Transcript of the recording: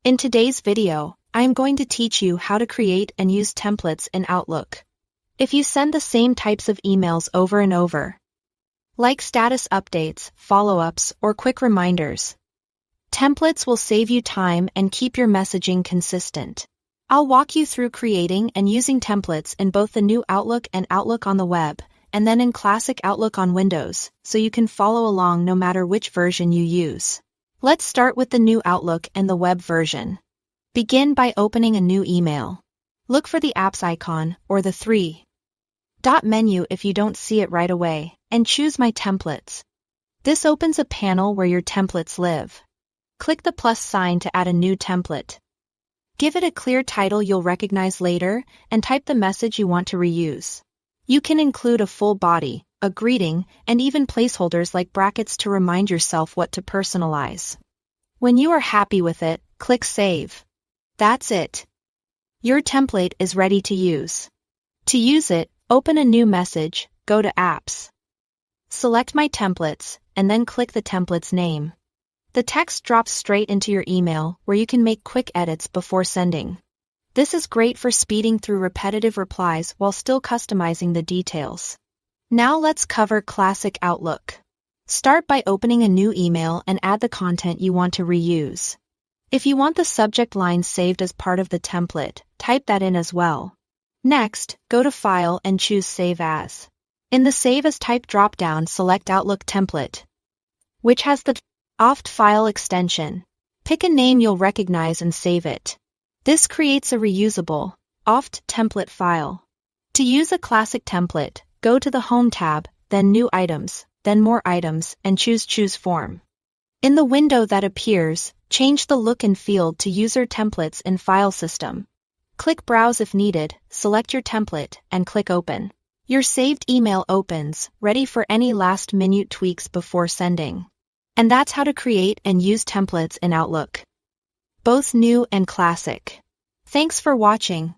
In today's video, I am going to teach you how to create and use templates in Outlook. If you send the same types of emails over and over, like status updates, follow-ups, or quick reminders, templates will save you time and keep your messaging consistent. I'll walk you through creating and using templates in both the new Outlook and Outlook on the web, and then in classic Outlook on Windows, so you can follow along no matter which version you use. Let's start with the new Outlook and the web version. Begin by opening a new email. Look for the apps icon, or the three-dot menu if you don't see it right away, and choose My Templates. This opens a panel where your templates live. Click the plus sign to add a new template. Give it a clear title you'll recognize later, and type the message you want to reuse. You can include a full body, a greeting, and even placeholders like brackets to remind yourself what to personalize. When you are happy with it, click Save. That's it. Your template is ready to use. To use it, open a new message, go to Apps. Select My Templates, and then click the template's name. The text drops straight into your email, where you can make quick edits before sending. This is great for speeding through repetitive replies while still customizing the details. Now let's cover classic Outlook. Start by opening a new email and add the content you want to reuse. If you want the subject line saved as part of the template, type that in as well. Next, go to File and choose Save As. In the Save As Type drop-down, select Outlook Template, which has the OFT file extension. Pick a name you'll recognize and save it. This creates a reusable OFT template file. To use a classic template, go to the Home tab, then New Items, then More Items, and choose Form. In the window that appears, change the look and feel to User Templates in File System. Click Browse if needed, select your template, and click Open. Your saved email opens, ready for any last-minute tweaks before sending. And that's how to create and use templates in Outlook, both new and classic. Thanks for watching.